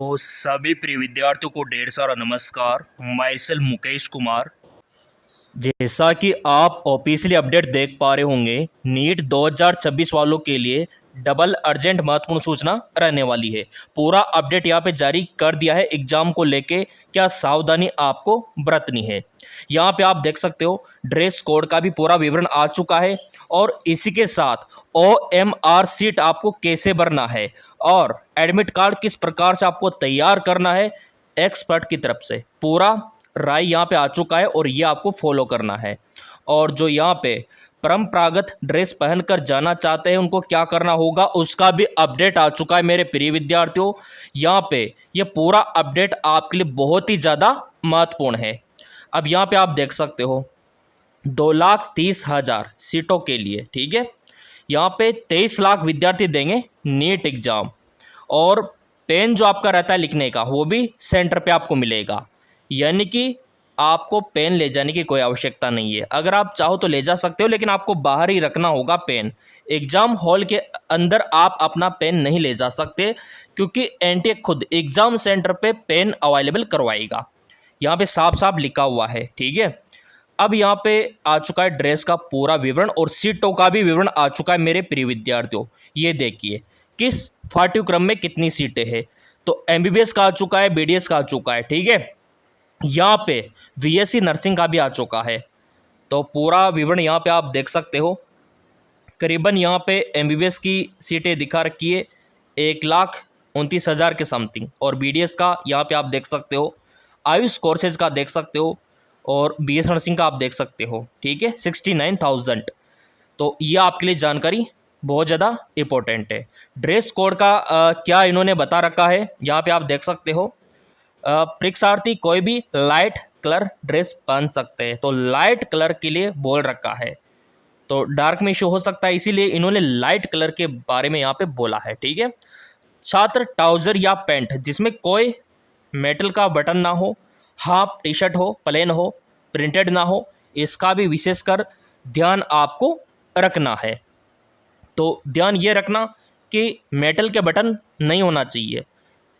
तो सभी प्रिय विद्यार्थियों को ढेर सारा नमस्कार। My self Mukesh Kumar. जैसा कि आप ऑफिशियली अपडेट देख पा रहे होंगे, नीट 2026 वालों के लिए डबल अर्जेंट महत्वपूर्ण सूचना रहने वाली है। पूरा अपडेट यहाँ पे जारी कर दिया है एग्जाम को लेके, क्या सावधानी आपको बरतनी है। यहाँ पे आप देख सकते हो ड्रेस कोड का भी पूरा विवरण आ चुका है और इसी के साथ OMR सीट आपको कैसे भरना है और एडमिट कार्ड किस प्रकार से आपको तैयार करना है एक्सपर्ट की तरफ से पूरा राय यहाँ पे आ चुका है और ये आपको फॉलो करना है। और जो यहाँ पे परंपरागत ड्रेस पहनकर जाना चाहते हैं उनको क्या करना होगा उसका भी अपडेट आ चुका है मेरे प्रिय विद्यार्थियों। यहाँ पे ये पूरा अपडेट आपके लिए बहुत ही ज़्यादा महत्वपूर्ण है। अब यहाँ पे आप देख सकते हो 2,30,000 सीटों के लिए, ठीक है, यहाँ पे 23 लाख विद्यार्थी देंगे नीट एग्जाम और पेन जो आपका रहता है लिखने का वो भी सेंटर पे आपको मिलेगा, यानी कि आपको पेन ले जाने की कोई आवश्यकता नहीं है। अगर आप चाहो तो ले जा सकते हो लेकिन आपको बाहर ही रखना होगा पेन। एग्ज़ाम हॉल के अंदर आप अपना पेन नहीं ले जा सकते क्योंकि एनटीए खुद एग्ज़ाम सेंटर पे पेन अवेलेबल करवाएगा। यहाँ पे साफ साफ लिखा हुआ है, ठीक है। अब यहाँ पे आ चुका है ड्रेस का पूरा विवरण और सीटों का भी विवरण आ चुका है मेरे प्रिय विद्यार्थियों। ये देखिए किस पाठ्यक्रम में कितनी सीटें हैं। तो MBBS का आ चुका है, BDS का आ चुका है, ठीक है। यहाँ पे VSC नर्सिंग का भी आ चुका है। तो पूरा विवरण यहाँ पे आप देख सकते हो। करीबन यहाँ पे MBBS की सीटें दिखा रखी है 1,29,000 के समथिंग और BDS का यहाँ पे आप देख सकते हो, आयुष कोर्सेज का देख सकते हो और BS नर्सिंग का आप देख सकते हो, ठीक है, 69,000। तो ये आपके लिए जानकारी बहुत ज़्यादा इम्पोर्टेंट है। ड्रेस कोड का क्या इन्होंने बता रखा है यहाँ पे आप देख सकते हो। परीक्षार्थी कोई भी लाइट कलर ड्रेस पहन सकते हैं, तो लाइट कलर के लिए बोल रखा है। तो डार्क में इशू हो सकता है, इसीलिए इन्होंने लाइट कलर के बारे में यहाँ पे बोला है, ठीक है। छात्र ट्राउजर या पैंट जिसमें कोई मेटल का बटन ना हो, हाफ टी शर्ट हो, प्लेन हो, प्रिंटेड ना हो, इसका भी विशेषकर ध्यान आपको रखना है। तो ध्यान ये रखना कि मेटल के बटन नहीं होना चाहिए।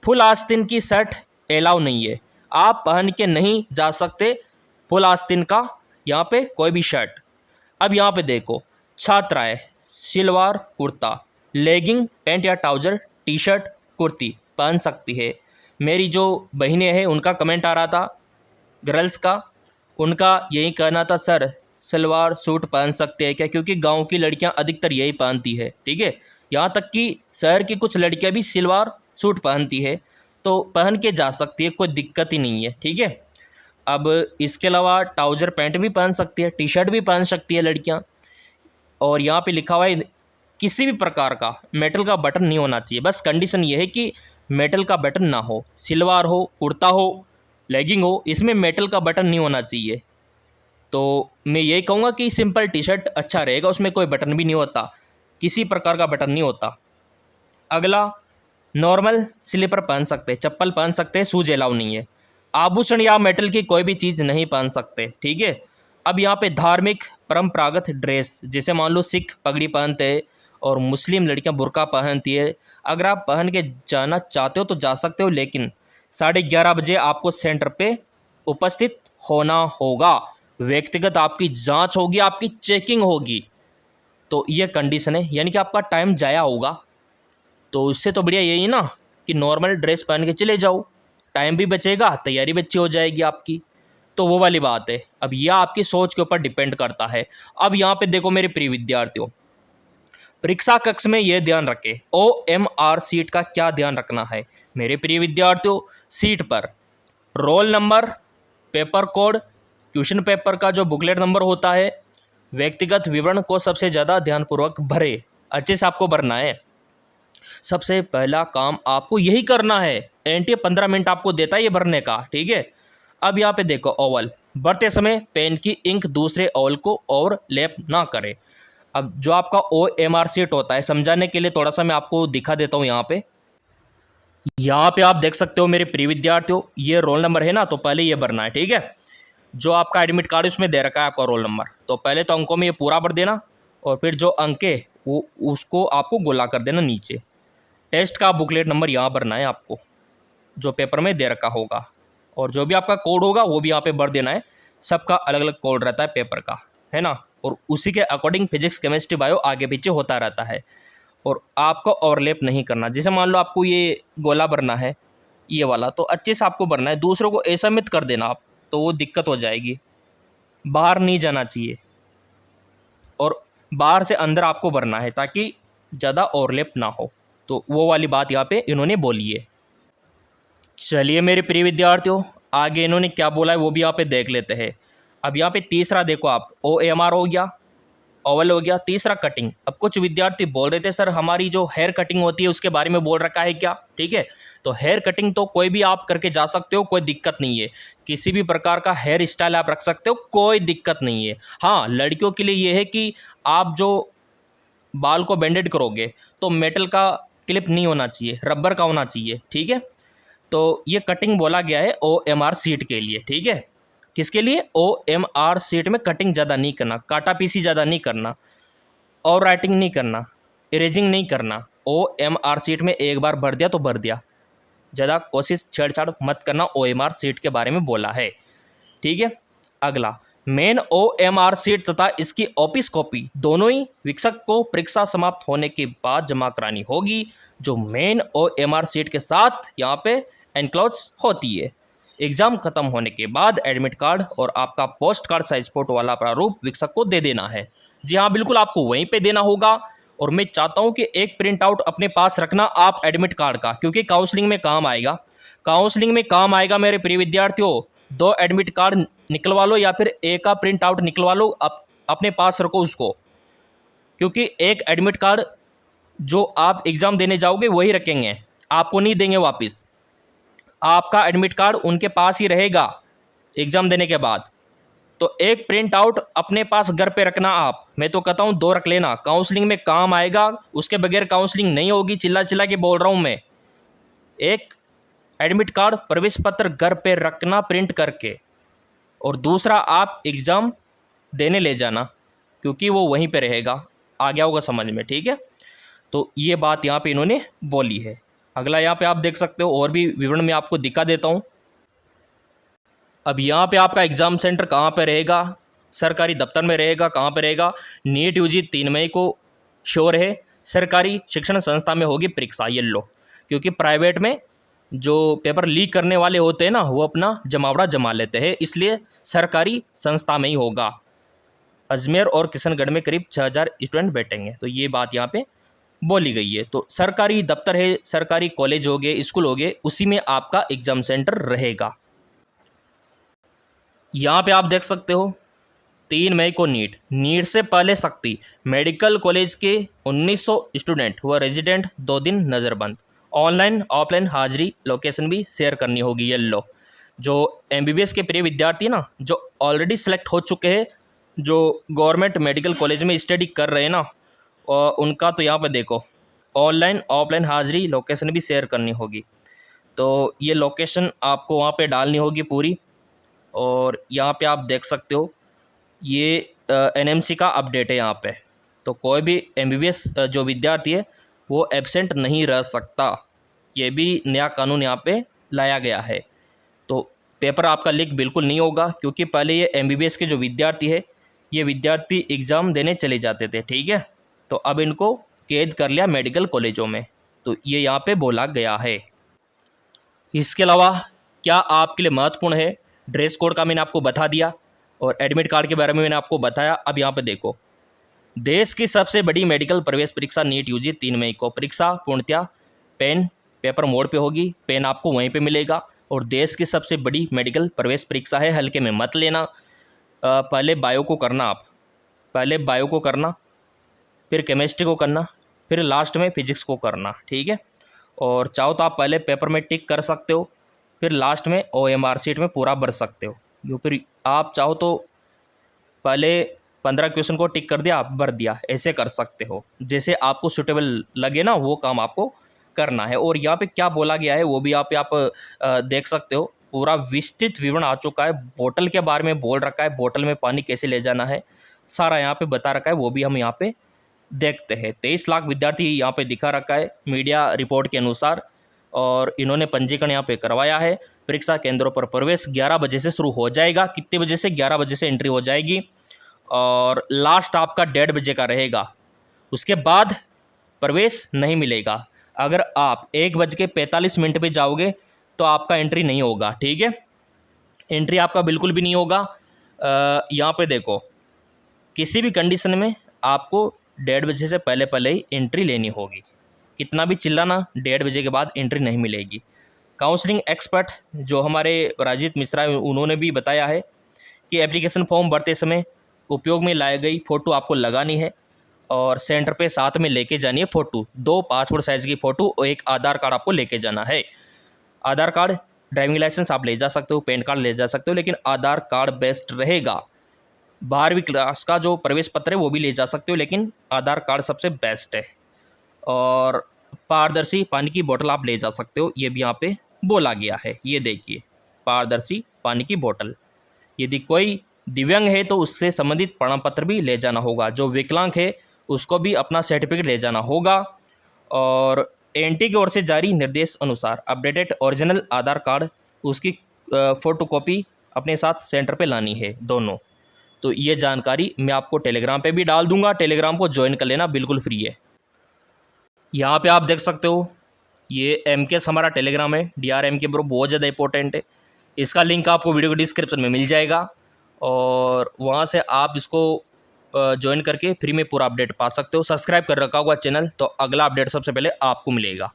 फुल आस्तीन की शर्ट एलाउ नहीं है, आप पहन के नहीं जा सकते फुल आस्तीन का यहाँ पे कोई भी शर्ट। अब यहाँ पे देखो छात्राएं सलवार कुर्ता, लेगिंग पैंट या ट्राउजर, टी शर्ट, कुर्ती पहन सकती है। मेरी जो बहनें हैं उनका कमेंट आ रहा था गर्ल्स का, उनका यही कहना था सर सलवार सूट पहन सकते हैं क्या, क्योंकि गांव की लड़कियां अधिकतर यही पहनती है, ठीक है। यहाँ तक कि शहर की कुछ लड़कियां भी सलवार सूट पहनती है, तो पहन के जा सकती है, कोई दिक्कत ही नहीं है, ठीक है। अब इसके अलावा ट्राउजर पैंट भी पहन सकती है, टी शर्ट भी पहन सकती है लड़कियाँ। और यहाँ पे लिखा हुआ है किसी भी प्रकार का मेटल का बटन नहीं होना चाहिए, बस कंडीशन ये है कि मेटल का बटन ना हो, सलवार हो, कुर्ता हो, लेगिंग हो, इसमें मेटल का बटन नहीं होना चाहिए। तो मैं यही कहूँगा कि सिंपल टी शर्ट अच्छा रहेगा, उसमें कोई बटन भी नहीं होता, किसी प्रकार का बटन नहीं होता। अगला नॉर्मल स्लीपर पहन सकते हैं, चप्पल पहन सकते हैं, शूज अलाउ नहीं है। आभूषण या मेटल की कोई भी चीज़ नहीं पहन सकते, ठीक है। अब यहाँ पे धार्मिक परंपरागत ड्रेस जैसे मान लो सिख पगड़ी पहनते हैं और मुस्लिम लड़कियाँ बुर्का पहनती है, अगर आप पहन के जाना चाहते हो तो जा सकते हो, लेकिन 11:30 बजे आपको सेंटर पे उपस्थित होना होगा। व्यक्तिगत आपकी जांच होगी, आपकी चेकिंग होगी, तो ये कंडीशन है, यानी कि आपका टाइम जाया होगा। तो उससे तो बढ़िया यही ना कि नॉर्मल ड्रेस पहन के चले जाओ, टाइम भी बचेगा, तैयारी भी अच्छी हो जाएगी आपकी। तो वो वाली बात है। अब यह आपकी सोच के ऊपर डिपेंड करता है। अब यहाँ पे देखो मेरे प्रिय विद्यार्थियों, परीक्षा कक्ष में यह ध्यान रखें OMR सीट का क्या ध्यान रखना है मेरे प्रिय विद्यार्थियों। सीट पर roll number, paper code, question paper का जो बुकलेट नंबर होता है, व्यक्तिगत विवरण को सबसे ज़्यादा ध्यानपूर्वक भरे, अच्छे से आपको भरना है। सबसे पहला काम आपको यही करना है, एनटीए 15 मिनट आपको देता है ये भरने का, ठीक है। अब यहाँ पे देखो ओवल भरते समय पेन की इंक दूसरे ओवल को ओवरलैप ना करे। अब जो आपका OMR सीट होता है, समझाने के लिए थोड़ा सा मैं आपको दिखा देता हूँ। यहाँ पे आप देख सकते हो मेरे प्रिय विद्यार्थियों, ये रोल नंबर है ना, तो पहले ये भरना है, ठीक है। जो आपका एडमिट कार्ड उसमें दे रखा है आपका रोल नंबर, तो पहले तो अंकों में ये पूरा भर देना और फिर जो अंक है वो उसको आपको गोला कर देना नीचे। टेस्ट का बुकलेट नंबर यहाँ भरना है आपको। जो पेपर में दे रखा होगा, और जो भी आपका कोड होगा वो भी यहाँ पे भर देना है। सबका अलग अलग कोड रहता है पेपर का, है ना, और उसी के अकॉर्डिंग फिजिक्स केमिस्ट्री बायो आगे पीछे होता रहता है। और आपको ओवरलैप नहीं करना। जैसे मान लो आपको ये गोला भरना है, ये वाला, तो अच्छे से आपको भरना है, दूसरों को ऐसा मत कर देना आप, तो वो दिक्कत हो जाएगी। बाहर नहीं जाना चाहिए और बाहर से अंदर आपको भरना है ताकि ज़्यादा ओवरलैप ना हो। तो वो वाली बात यहाँ पे इन्होंने बोली है। चलिए मेरे प्रिय विद्यार्थियों, आगे इन्होंने क्या बोला है वो भी यहाँ पे देख लेते हैं। अब यहाँ पे तीसरा देखो आप, OMR हो गया, ओवल हो गया, तीसरा कटिंग। अब कुछ विद्यार्थी बोल रहे थे सर हमारी जो हेयर कटिंग होती है उसके बारे में बोल रखा है क्या, ठीक है। तो हेयर कटिंग तो कोई भी आप करके जा सकते हो, कोई दिक्कत नहीं है। किसी भी प्रकार का हेयर स्टाइल आप रख सकते हो, कोई दिक्कत नहीं है। हाँ, लड़कियों के लिए ये है कि आप जो बाल को बैंडेड करोगे तो मेटल का क्लिप नहीं होना चाहिए, रबर का होना चाहिए, ठीक है। तो ये कटिंग बोला गया है OMR सीट के लिए, ठीक है। किसके लिए? OMR सीट में कटिंग ज़्यादा नहीं करना, काटा पीसी ज़्यादा नहीं करना, और राइटिंग नहीं करना, इरेजिंग नहीं करना। OMR सीट में एक बार भर दिया तो भर दिया, ज़्यादा कोशिश छेड़छाड़ मत करना। OMR सीट के बारे में बोला है, ठीक है। अगला, मेन OMR सीट तथा इसकी ऑफिस कॉपी दोनों ही विक्षक को परीक्षा समाप्त होने के बाद जमा करानी होगी, जो मेन OMR सीट के साथ यहाँ पे एनक्लोज होती है। एग्जाम खत्म होने के बाद एडमिट कार्ड और आपका पोस्ट कार्ड साइज फोटो वाला प्रारूप विक्षक को दे देना है। जी हाँ, बिल्कुल आपको वहीं पे देना होगा। और मैं चाहता हूँ कि एक प्रिंट आउट अपने पास रखना आप एडमिट कार्ड का, क्योंकि काउंसलिंग में काम आएगा। काउंसलिंग में काम आएगा मेरे प्रिय विद्यार्थियों। 2 एडमिट कार्ड निकलवा लो या फिर एक का प्रिंट आउट निकलवा लो, अपने पास रखो उसको, क्योंकि एक एडमिट कार्ड जो आप एग्ज़ाम देने जाओगे वही रखेंगे, आपको नहीं देंगे वापस। आपका एडमिट कार्ड उनके पास ही रहेगा एग्ज़ाम देने के बाद। तो एक प्रिंट आउट अपने पास घर पे रखना आप। मैं तो कहता हूँ 2 रख लेना, काउंसलिंग में काम आएगा। उसके बगैर काउंसलिंग नहीं होगी, चिल्ला चिल्ला के बोल रहा हूँ मैं। एक एडमिट कार्ड, प्रवेश पत्र घर पे रखना प्रिंट करके, और दूसरा आप एग्ज़ाम देने ले जाना, क्योंकि वो वहीं पे रहेगा। आ गया होगा समझ में, ठीक है। तो ये बात यहाँ पे इन्होंने बोली है। अगला यहाँ पे आप देख सकते हो, और भी विवरण में आपको दिखा देता हूँ। अब यहाँ पे आपका एग्ज़ाम सेंटर कहाँ पे रहेगा? सरकारी दफ्तर में रहेगा। कहाँ पे रहेगा? नीट UG 3 मई को श्योर है। सरकारी शिक्षण संस्था में होगी परीक्षा, ये लो, क्योंकि प्राइवेट में जो पेपर लीक करने वाले होते हैं ना, वो अपना जमावड़ा जमा लेते हैं, इसलिए सरकारी संस्था में ही होगा। अजमेर और किशनगढ़ में करीब 6000 स्टूडेंट बैठेंगे। तो ये बात यहाँ पे बोली गई है। तो सरकारी दफ्तर है, सरकारी कॉलेज हो गए, स्कूल हो गए, उसी में आपका एग्ज़ाम सेंटर रहेगा। यहाँ पे आप देख सकते हो 3 मई को नीट से पहले शक्ति मेडिकल कॉलेज के 1900 स्टूडेंट व रेजिडेंट 2 दिन नज़रबंद। ऑनलाइन ऑफलाइन हाजिरी लोकेशन भी शेयर करनी होगी। ये लो, जो MBBS के प्रिय विद्यार्थी ना, जो ऑलरेडी सेलेक्ट हो चुके हैं, जो गवर्नमेंट मेडिकल कॉलेज में स्टडी कर रहे हैं ना, और उनका तो यहाँ पर देखो ऑनलाइन ऑफलाइन हाजिरी लोकेशन भी शेयर करनी होगी। तो ये लोकेशन आपको वहाँ पे डालनी होगी पूरी। और यहाँ पे आप देख सकते हो ये NMC का अपडेट है यहाँ पे। तो कोई भी MBBS जो विद्यार्थी है वो एब्सेंट नहीं रह सकता। ये भी नया कानून यहाँ पे लाया गया है। तो पेपर आपका लीक बिल्कुल नहीं होगा, क्योंकि पहले ये MBBS के जो विद्यार्थी है, ये विद्यार्थी एग्ज़ाम देने चले जाते थे, ठीक है। तो अब इनको कैद कर लिया मेडिकल कॉलेजों में। तो ये यहाँ पे बोला गया है। इसके अलावा क्या आपके लिए महत्वपूर्ण है, ड्रेस कोड का मैंने आपको बता दिया, और एडमिट कार्ड के बारे में मैंने आपको बताया। अब यहाँ पे देखो, देश की सबसे बड़ी मेडिकल प्रवेश परीक्षा नीट UG 3 मई को। परीक्षा पूर्णतया पेन पेपर मोड पे होगी, पेन आपको वहीं पे मिलेगा। और देश की सबसे बड़ी मेडिकल प्रवेश परीक्षा है, हल्के में मत लेना। पहले बायो को करना, आप पहले बायो को करना, फिर केमिस्ट्री को करना, फिर लास्ट में फिजिक्स को करना, ठीक है। और चाहो तो आप पहले पेपर में टिक कर सकते हो, फिर लास्ट में OMR सीट में पूरा भर सकते हो। यो फिर आप चाहो तो पहले 15 क्वेश्चन को टिक कर दिया, आप भर दिया, ऐसे कर सकते हो। जैसे आपको सूटेबल लगे ना, वो काम आपको करना है। और यहाँ पे क्या बोला गया है वो भी आप देख सकते हो। पूरा विस्तृत विवरण आ चुका है। बोतल के बारे में बोल रखा है, बोतल में पानी कैसे ले जाना है, सारा यहाँ पे बता रखा है। वो भी हम यहाँ पे देखते हैं। 23 लाख विद्यार्थी यहाँ पे दिखा रखा है मीडिया रिपोर्ट के अनुसार। और इन्होंने पंजीकरण यहाँ पे करवाया है। परीक्षा केंद्रों पर प्रवेश 11 बजे से शुरू हो जाएगा। कितने बजे से? 11 बजे से एंट्री हो जाएगी और लास्ट आपका 1:30 बजे का रहेगा। उसके बाद प्रवेश नहीं मिलेगा। अगर आप 1:45 पे जाओगे तो आपका एंट्री नहीं होगा, ठीक है। एंट्री आपका बिल्कुल भी नहीं होगा। यहाँ पे देखो, किसी भी कंडीशन में आपको 1:30 बजे से पहले पहले ही एंट्री लेनी होगी। कितना भी चिल्लाना, 1:30 बजे के बाद एंट्री नहीं मिलेगी। काउंसलिंग एक्सपर्ट जो हमारे राजीत मिश्रा है, उन्होंने भी बताया है कि एप्लीकेशन फॉर्म भरते समय उपयोग में लाई गई फ़ोटो आपको लगानी है और सेंटर पे साथ में लेके जानी है फ़ोटो। 2 पासपोर्ट साइज़ की फ़ोटो और एक आधार कार्ड आपको लेके जाना है। आधार कार्ड, ड्राइविंग लाइसेंस आप ले जा सकते हो, पैन कार्ड ले जा सकते हो, लेकिन आधार कार्ड बेस्ट रहेगा। 12वीं क्लास का जो प्रवेश पत्र है वो भी ले जा सकते हो, लेकिन आधार कार्ड सबसे बेस्ट है। और पारदर्शी पानी की बोतल आप ले जा सकते हो, ये भी यहाँ पे बोला गया है। ये देखिए, पारदर्शी पानी की बोतल। यदि कोई दिव्यांग है तो उससे संबंधित प्रमाण पत्र भी ले जाना होगा। जो विकलांग है उसको भी अपना सर्टिफिकेट ले जाना होगा। और एनटी की ओर से जारी निर्देश अनुसार अपडेटेड ओरिजिनल आधार कार्ड, उसकी फ़ोटोकॉपी अपने साथ सेंटर पे लानी है दोनों। तो ये जानकारी मैं आपको टेलीग्राम पे भी डाल दूंगा, टेलीग्राम को ज्वाइन कर लेना, बिल्कुल फ्री है। यहाँ पे आप देख सकते हो, ये MKS हमारा टेलीग्राम है। DRMK ब्रो बहुत ज़्यादा इंपॉर्टेंट है। इसका लिंक आपको वीडियो के डिस्क्रिप्शन में मिल जाएगा और वहाँ से आप इसको ज्वाइन करके फ्री में पूरा अपडेट पा सकते हो। सब्सक्राइब कर रखा होगा चैनल, तो अगला अपडेट सबसे पहले आपको मिलेगा।